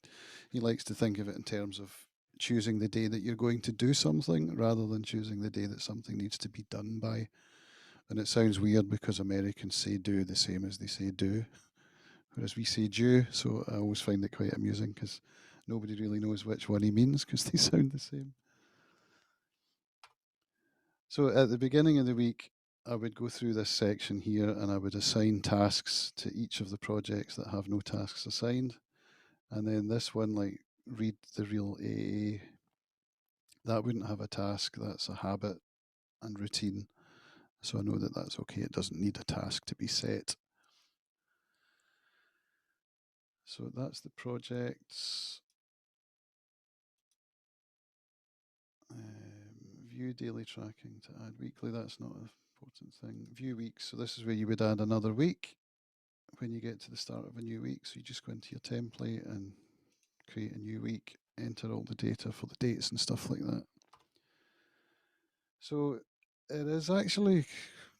likes to think of it in terms of choosing the day that you're going to do something rather than choosing the day that something needs to be done by. And it sounds weird because Americans say do the same as they say do, whereas we say due. So I always find it quite amusing because nobody really knows which one he means because they sound the same. So at the beginning of the week, I would go through this section here and I would assign tasks to each of the projects that have no tasks assigned. And then this one, like read the real AA, that wouldn't have a task. That's a habit and routine. So I know that that's okay. It doesn't need a task to be set. So that's the projects. View daily tracking to add weekly. That's not an important thing. View weeks. So this is where you would add another week when you get to the start of a new week. So you just go into your template and create a new week, enter all the data for the dates and stuff like that. So it is actually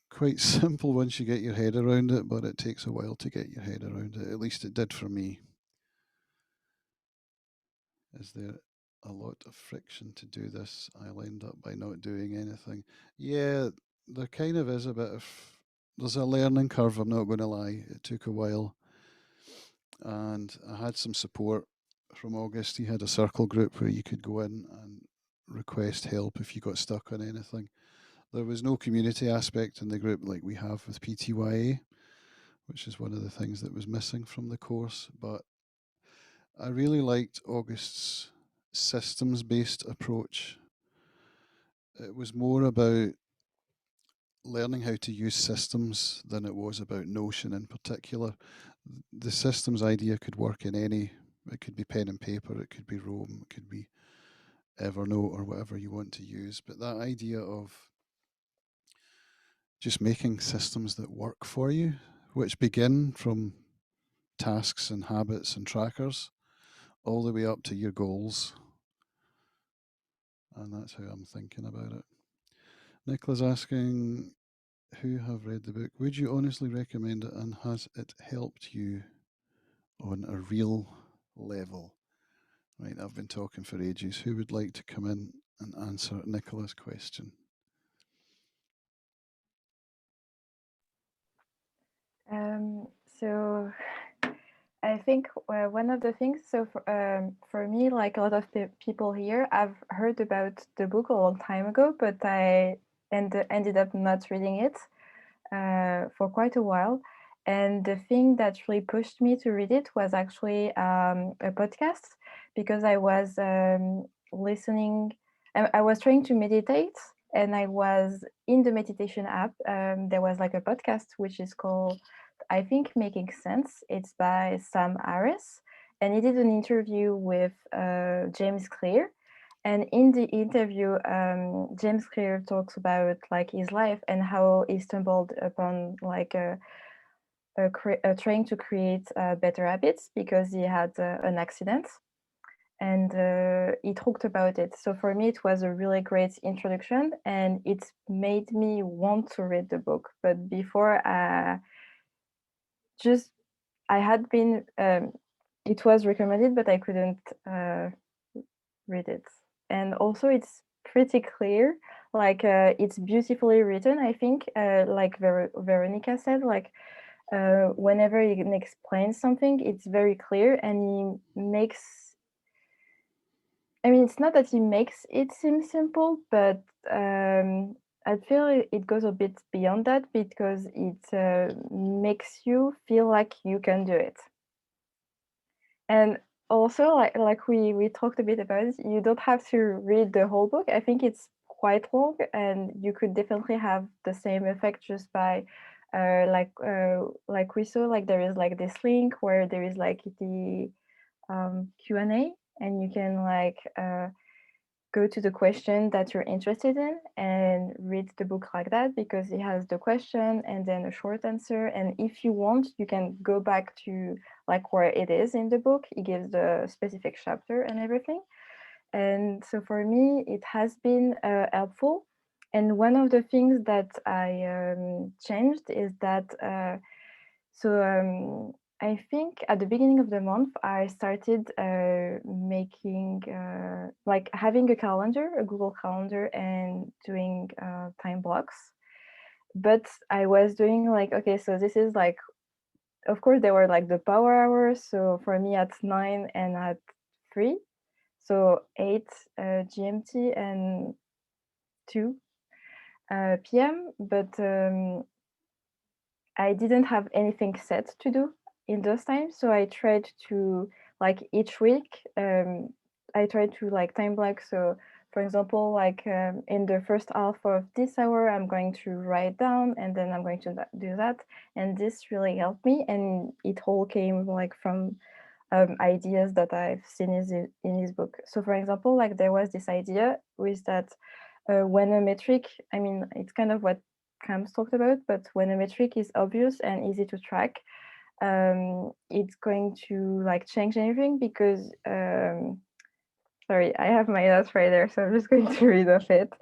quite simple once you get your head around it, but it takes a while to get your head around it. At least it did for me. Is there a lot of friction to do this? I'll end up by not doing anything. Yeah, there kind of is a bit of, there's a learning curve, I'm not going to lie. It took a while. And I had some support from August. He had a circle group where you could go in and request help if you got stuck on anything. There was no community aspect in the group like we have with PTYA, which is one of the things that was missing from the course. But I really liked August's systems-based approach. It was more about learning how to use systems than it was about Notion in particular. The systems idea could work in any, it could be pen and paper, it could be Roam, it could be Evernote or whatever you want to use. But that idea of just making systems that work for you, which begin from tasks and habits and trackers, all the way up to your goals. And that's how I'm thinking about it. Nicola's asking, who have read the book? Would you honestly recommend it, and has it helped you on a real level? Right, I've been talking for ages. Who would like to come in and answer Nicola's question? So I think one of the things, so for me, like a lot of people here, I've heard about the book a long time ago, but I ended up not reading it for quite a while. And the thing that really pushed me to read it was actually a podcast, because I was listening, I was trying to meditate, and I was in the meditation app. There was like a podcast which is called, I think, Making Sense. It's by Sam Harris, and he did an interview with James Clear. And in the interview, James Clear talks about like his life and how he stumbled upon like trying to create better habits because he had an accident, and he talked about it. So for me, it was a really great introduction, and it made me want to read the book. But before, just I had been, it was recommended, but I couldn't read it. And also, it's pretty clear. Like it's beautifully written. I think, like Veronica said, like. Whenever he explains something, it's very clear, and he makes. I mean, it's not that he makes it seem simple, but I feel it goes a bit beyond that because it makes you feel like you can do it. And also, like we talked a bit about it, you don't have to read the whole book. I think it's quite long, and you could definitely have the same effect just by like we saw, like there is like this link where there is like the Q&A, and you can like go to the question that you're interested in and read the book like that, because it has the question and then a short answer. And if you want, you can go back to like where it is in the book. It gives the specific chapter and everything. And so for me, it has been helpful. And one of the things that I changed is that I think at the beginning of the month, I started making like having a calendar, a Google Calendar, and doing time blocks. But I was doing like, okay, so this is like, of course, there were like the power hours. So for me, at 9 and at 3, so 8 GMT and 2 PM. But I didn't have anything set to do in those times. So I tried to, like each week, I tried to like time block. So for example, like in the first half of this hour, I'm going to write down, and then I'm going to do that. And this really helped me. And it all came like from ideas that I've seen in his book. So for example, like there was this idea with that when a metric, I mean, it's kind of what Cam's talked about, but when a metric is obvious and easy to track, it's going to like change anything because, sorry, I have my notes right there, so I'm just going to read off it.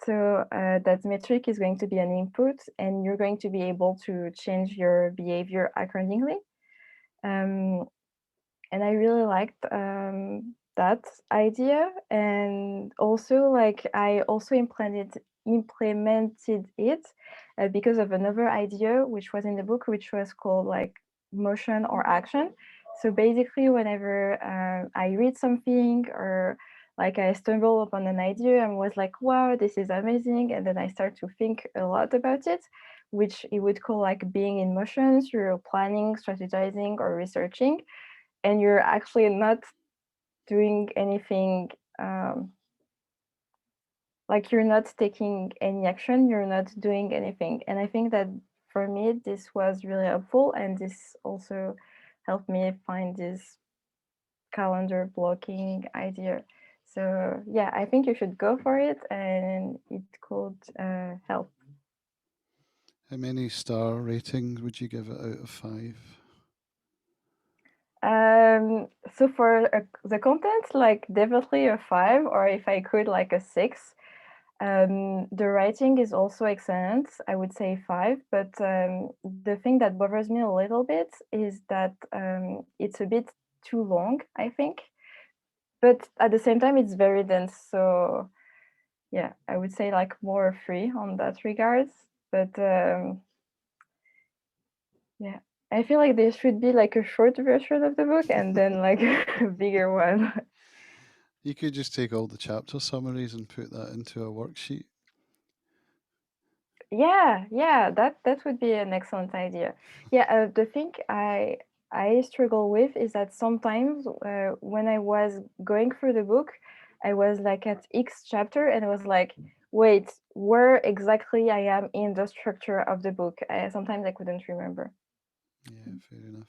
So that metric is going to be an input, and you're going to be able to change your behavior accordingly. And I really liked that idea. And also, like, I also implemented it because of another idea which was in the book, which was called like motion or action. So basically, whenever I read something or like I stumble upon an idea and was like, wow, this is amazing, and then I start to think a lot about it, which it would call like being in motion. So you're planning, strategizing, or researching, and you're actually not doing anything, like you're not taking any action, you're not doing anything. And I think that for me, this was really helpful, and this also helped me find this calendar blocking idea. So yeah, I think you should go for it, and it could help. How many star ratings would you give it out of 5? So for the content, like definitely a 5, or if I could, like a 6. The writing is also excellent. I would say 5, but the thing that bothers me a little bit is that it's a bit too long, I think. But at the same time, it's very dense. So yeah, I would say like more 3 on that regards. But yeah, I feel like there should be like a short version of the book and then like a bigger one. You could just take all the chapter summaries and put that into a worksheet. Yeah, that would be an excellent idea. Yeah, the thing I struggle with is that sometimes when I was going through the book, I was like at X chapter and I was like, wait, where exactly I am in the structure of the book? Sometimes I couldn't remember. Yeah, fair enough.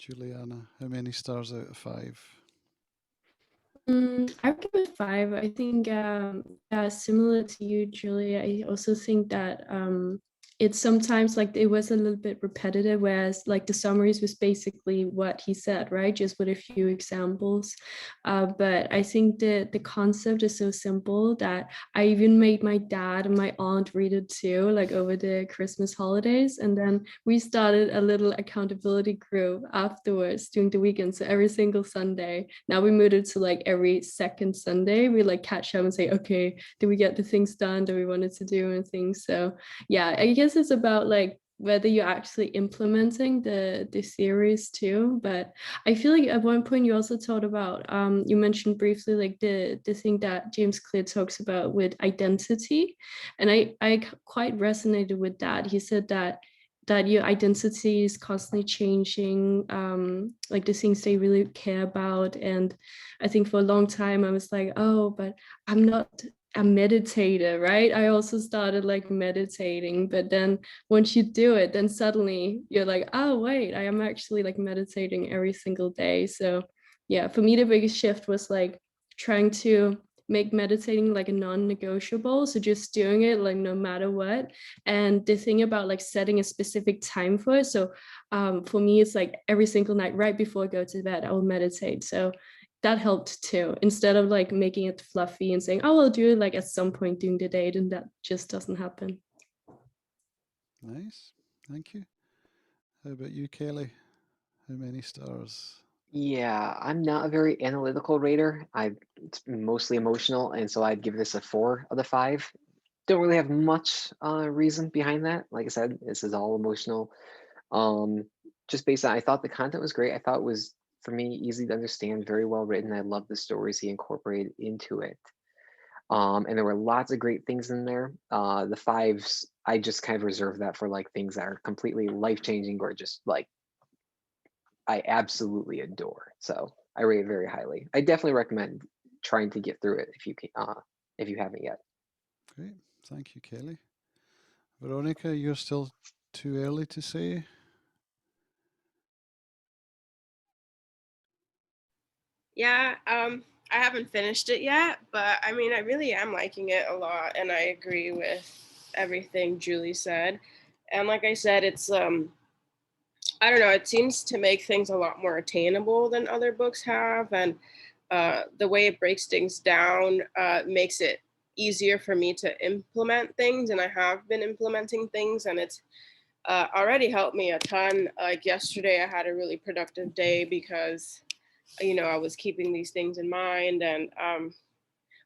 Juliana? How many stars out of 5? I would give it 5. I think, yeah, similar to you, Julia. I also think that it's sometimes like it was a little bit repetitive, whereas like the summaries was basically what he said, right? Just with a few examples. But I think the concept is so simple that I even made my dad and my aunt read it too, like over the Christmas holidays. And then we started a little accountability group afterwards during the weekend. So every single Sunday, now we moved it to like every second Sunday, we like catch up and say, okay, did we get the things done that we wanted to do and things? So yeah, I guess it's about like whether you're actually implementing the theories too. But I feel like at one point you also talked about you mentioned briefly like the thing that James Clear talks about with identity, and I quite resonated with that. He said that your identity is constantly changing, like the things they really care about. And I think for a long time I was like, oh, but I'm not a meditator, right? I also started like meditating, but then once you do it, then suddenly you're like, oh wait, I am actually like meditating every single day. So yeah, for me the biggest shift was like trying to make meditating like a non-negotiable, so just doing it like no matter what. And the thing about like setting a specific time for it, so for me it's like every single night right before I go to bed I will meditate. So that helped too, instead of like making it fluffy and saying, oh, I'll do it like at some point during the day, then that just doesn't happen. Nice. Thank you. How about you, Kelly? How many stars? Yeah, I'm not a very analytical rater. It's mostly emotional, and so I'd give this a 4 out of 5. Don't really have much reason behind that. Like I said, this is all emotional. Just based on, I thought the content was great. I thought it was, for me, easy to understand, very well written. I love the stories he incorporated into it. And there were lots of great things in there. The 5s, I just kind of reserve that for like things that are completely life-changing or just like I absolutely adore. So I rate it very highly. I definitely recommend trying to get through it if you haven't yet. Great. Thank you, Kelly. Veronica, you're still too early to say? Yeah, I haven't finished it yet, but I mean, I really am liking it a lot, and I agree with everything Julie said. And like I said, it's I don't know, it seems to make things a lot more attainable than other books have, and the way it breaks things down makes it easier for me to implement things, and I have been implementing things, and it's already helped me a ton. Like yesterday, I had a really productive day because I was keeping these things in mind, and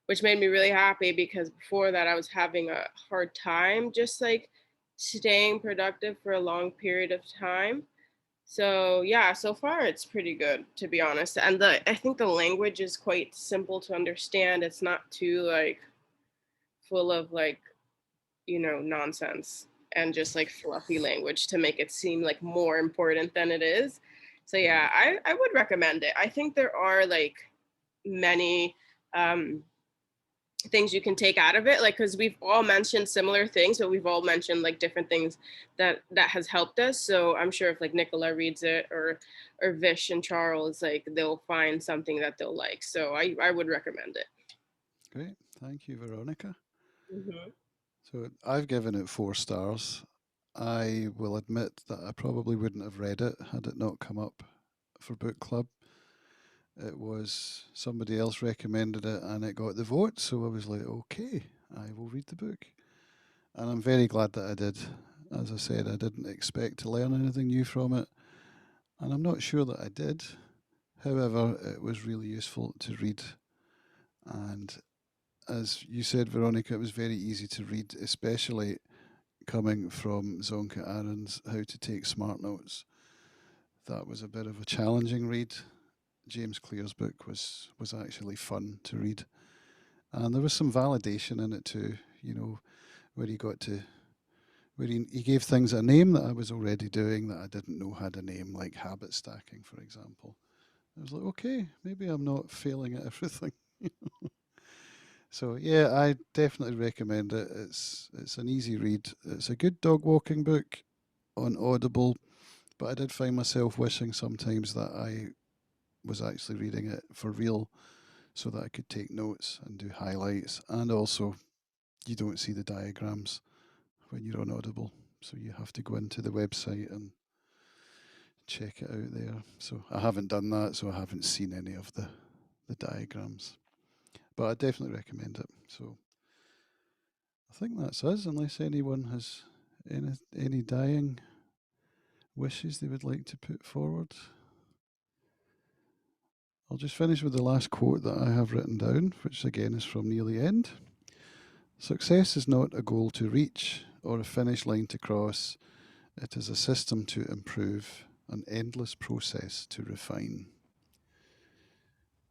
which made me really happy because before that I was having a hard time just like staying productive for a long period of time. So yeah, so far it's pretty good, to be honest. And I think the language is quite simple to understand. It's not too like full of like, nonsense and just like fluffy language to make it seem like more important than it is. So yeah, I would recommend it. I think there are like many things you can take out of it, like because we've all mentioned similar things, but we've all mentioned like different things that has helped us. So I'm sure if like Nicola reads it, or Vish and Charles, like they'll find something that they'll like. So I would recommend it. Great. Thank you, Veronica. Mm-hmm. So I've given it 4 stars. I will admit that I probably wouldn't have read it had it not come up for book club. It was somebody else recommended it and it got the vote, so I was like, okay, I will read the book. And I'm very glad that I did. As I said, I didn't expect to learn anything new from it, and I'm not sure that I did. However, it was really useful to read. And as you said, Veronica, it was very easy to read, especially coming from Zonka Aaron's How to Take Smart Notes. That was a bit of a challenging read. James Clear's book was actually fun to read. And there was some validation in it too, where he got to where he gave things a name that I was already doing that I didn't know had a name, like habit stacking, for example. I was like, okay, maybe I'm not failing at everything. So yeah, I definitely recommend it. It's an easy read. It's a good dog walking book on Audible. but I did find myself wishing sometimes that I was actually reading it for real, so that I could take notes and do highlights, and also you don't see the diagrams when you're on Audible, so you have to go into the website and check it out there. So I haven't done that, so I haven't seen any of the diagrams, but I definitely recommend it. So I think that's us, unless anyone has any dying wishes they would like to put forward. I'll just finish with the last quote that I have written down, which again is from near the end. Success is not a goal to reach or a finish line to cross. It is a system to improve, an endless process to refine.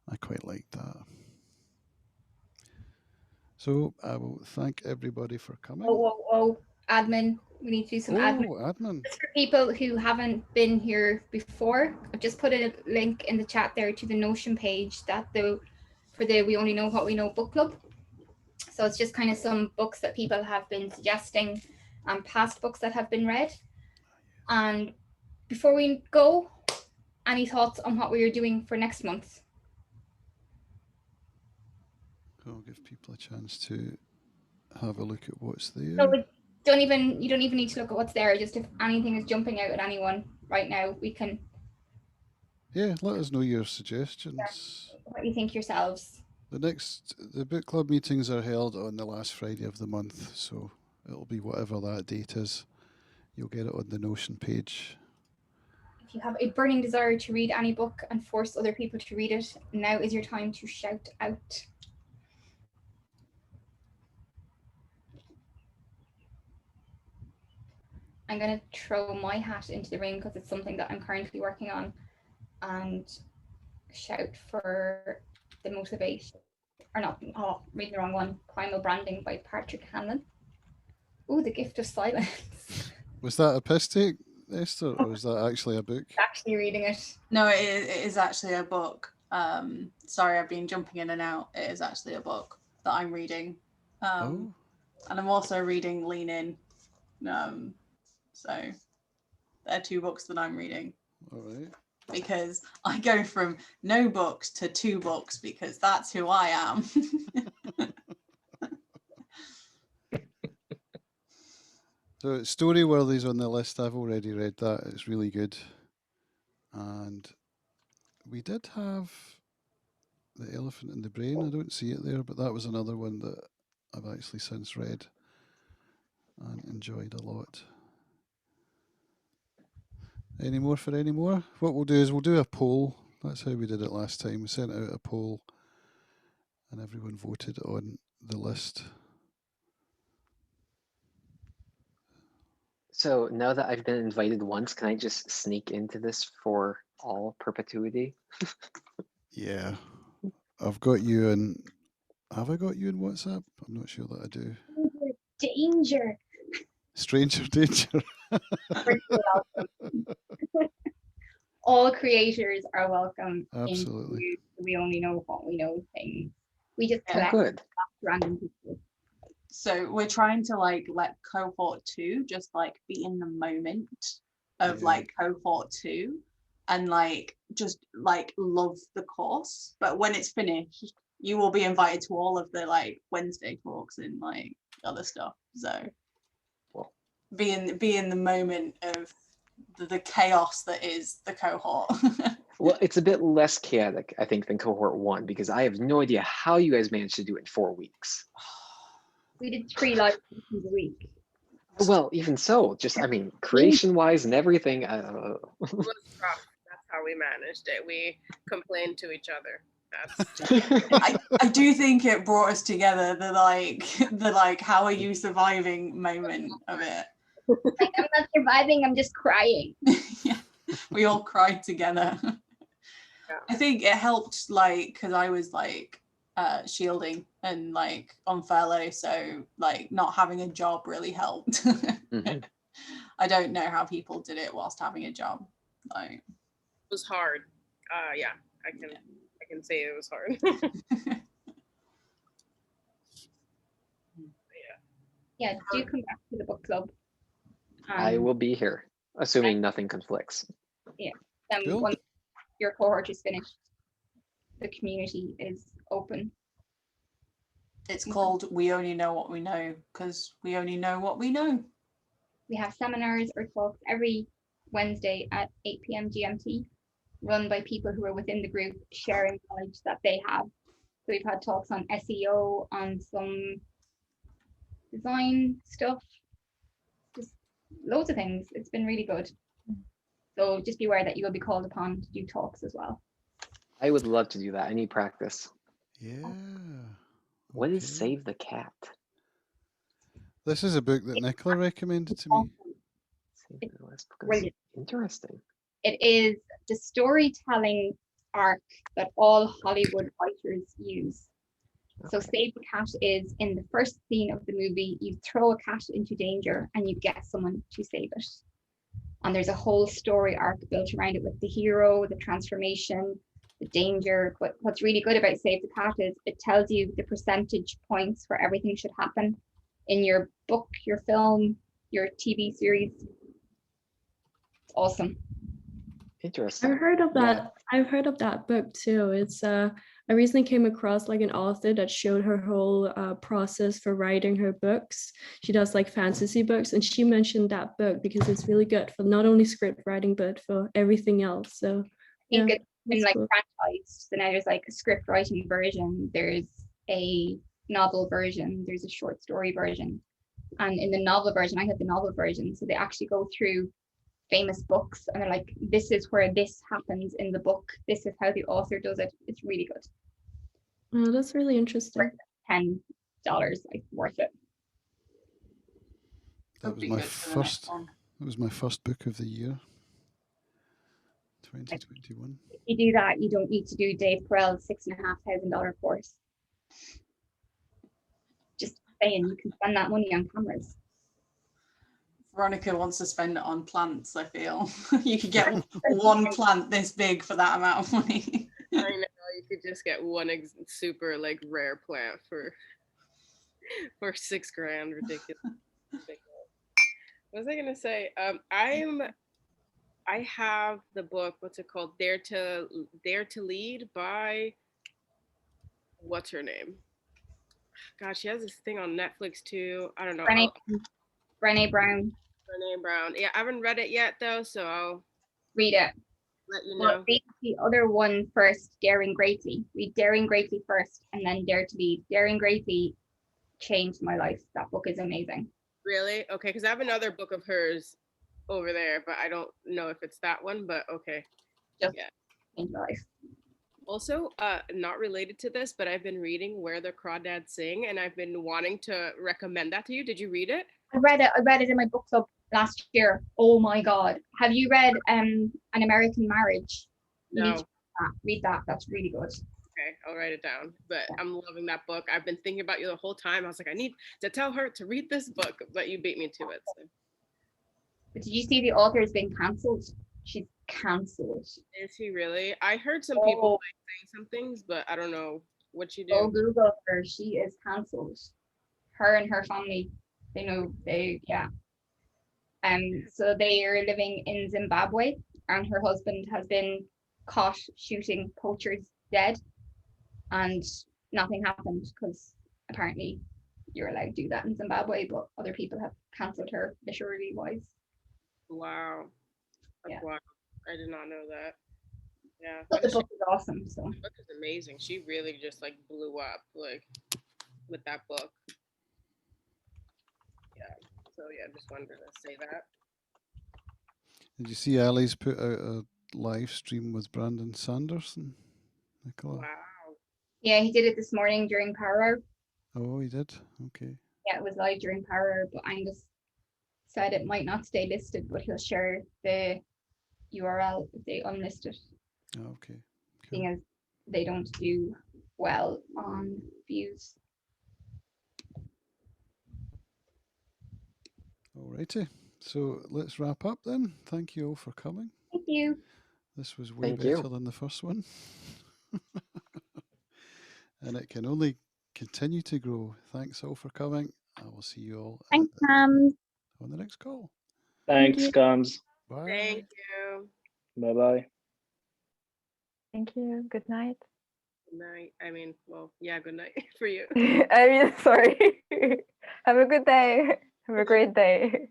I quite like that. So I will thank everybody for coming. Oh, admin. We need to do some admin. Admin. Just for people who haven't been here before, I've just put a link in the chat there to the Notion page that for the We Only Know What We Know book club. So it's just kind of some books that people have been suggesting and past books that have been read. And before we go, any thoughts on what we are doing for next month? I'll give people a chance to have a look at what's there. So you don't even need to look at what's there. Just if anything is jumping out at anyone right now, we can. Yeah, let us know your suggestions. What you think yourselves. The book club meetings are held on the last Friday of the month, so it'll be whatever that date is. You'll get it on the Notion page. If you have a burning desire to read any book and force other people to read it, now is your time to shout out. I'm going to throw my hat into the ring because it's something that I'm currently working on, and shout for the motivation, or not, reading the wrong one, Primal Branding by Patrick Hanlon. Oh, The Gift of Silence. Was that a piss take, Esther, or was that actually a book? Actually reading it. No, it is actually a book. Sorry, I've been jumping in and out. It is actually a book that I'm reading. And I'm also reading Lean In. So they're two books that I'm reading. All right. Because I go from no books to 2 books because that's who I am. So Storyworthy's on the list. I've already read that. It's really good. And we did have The Elephant in the Brain. I don't see it there, but that was another one that I've actually since read and enjoyed a lot. Any more for any more? What we'll do is we'll do a poll. That's how we did it last time. We sent out a poll and everyone voted on the list. So now that I've been invited once, can I just sneak into this for all perpetuity? Yeah. I've got you in. Have I got you in WhatsApp? I'm not sure that I do. Danger. Stranger danger. All creators are welcome. Absolutely. Into We Only Know What We Know things. We just collect Good. random people. So we're trying to like let cohort 2 just like be in the moment of like cohort 2 and like just like love the course. But when it's finished, you will be invited to all of the like Wednesday talks and like other stuff. So be in the moment of the chaos that is the cohort. Well, it's a bit less chaotic, I think, than cohort 1 because I have no idea how you guys managed to do it in 4 weeks. We did 3 live sessions a week. Well, even so, just, I mean, creation-wise and everything. It was rough. That's how we managed it. We complained to each other. I do think it brought us together, the like how are you surviving moment of it. Like, I'm not surviving, I'm just crying. Yeah, we all cried together. Yeah. I think it helped like because I was like shielding and like on furlough, so like not having a job really helped. Mhm. I don't know how people did it whilst having a job. Like It was hard. Yeah, I can say it was hard. Yeah, do come back to the book club. I will be here. Assuming nothing conflicts. Then Cool. once your cohort is finished, the community is open. It's called We Only Know What We Know because we only know what we know. We have seminars or talks every Wednesday at 8 p.m. GMT, run by people who are within the group sharing knowledge that they have. So we've had talks on SEO, on some design stuff, just loads of things. It's been really good. So just be aware that you will be called upon to do talks as well. I would love to do that. I need practice. Yeah. What is okay. Save the Cat? This is a book that Nicola recommended to me. Save the Last Book. Brilliant. Interesting. It is the storytelling arc that all Hollywood writers use. So Save the Cat is in the first scene of the movie, you throw a cat into danger and you get someone to save it. And there's a whole story arc built around it with the hero, the transformation, the danger. But what's really good about Save the Cat is it tells you the percentage points where everything should happen in your book, your film, your TV series. It's awesome. Interesting. I've heard of Yeah. that. I've heard of that book too. It's I recently came across like an author that showed her whole process for writing her books. She does like fantasy books, and she mentioned that book because it's really good for not only script writing but for everything else. So I think yeah, it's been that's like cool. franchised. So now there's like a script writing version, there's a novel version, there's a short story version. And in the novel version, I have the novel version. So they actually go through famous books and they're like, this is where this happens in the book. This is how the author does it. It's really good. Oh, that's really interesting. $10, like worth it. That Could was be my good for the next first. one. That was my first book of the year. 2021. If you do that, you don't need to do Dave Carell's $6,500 course. Just saying, you can spend that money on cameras. Veronica wants to spend it on plants, I feel. You could get one plant this big for that amount of money. I know, you could just get one super like rare plant for $6,000. Ridiculous. What was I gonna say? I have the book. What's it called? Dare to Lead by what's her name? God, she has this thing on Netflix too. I don't know. Brené Brown. Brené Brown. Yeah, I haven't read it yet though, so I'll Read it. let you know. Well, read the other one first, Daring Greatly. Read Daring Greatly first and then Dare to Lead. Daring Greatly changed my life. That book is amazing. Really? Okay, because I have another book of hers over there, but I don't know if it's that one, but okay. Just Yeah. changed my life. Also, not related to this, but I've been reading Where the Crawdads Sing, and I've been wanting to recommend that to you. Did you read it? I read it in my book club last year. Oh my God. Have you read An American Marriage? You need No. to read that. That's really good. Okay, I'll write it down. But I'm loving that book. I've been thinking about you the whole time. I was like, I need to tell her to read this book, but you beat me to it. So. But did you see the author has been cancelled? She's cancelled. Is he really? I heard some people like saying some things, but I don't know what you do. Go Google her. She is cancelled. Her and her family, so they are living in Zimbabwe, and her husband has been caught shooting poachers dead, and nothing happened because apparently you're allowed to do that in Zimbabwe, but other people have cancelled her literally wise. Wow. That's Yeah. wild. I did not know that. Yeah. But the book is awesome. So The book is amazing. She really just like blew up like with that book. Yeah. So yeah, just wanted to say that. Did you see Ali's put out a live stream with Brandon Sanderson, Nicola? Wow. yeah, he did it this morning during Power Hour. Oh, he did? Okay. Yeah, it was live during Power Hour, but Angus said it might not stay listed, but he'll share the URL if they unlist it, Oh, okay. seeing Cool. as they don't do well on views. Alrighty. So let's wrap up then. Thank you all for coming. Thank you. This was way Thank better you. than the first one. And it can only continue to grow. Thanks all for coming. I will see you all Thanks, Pam. on the next call. Thanks, you. Gums. Bye. Thank you. Bye bye. Thank you. Good night. Good night. I mean, well, yeah, good night for you. I mean, sorry. Have a good day. Have a great day.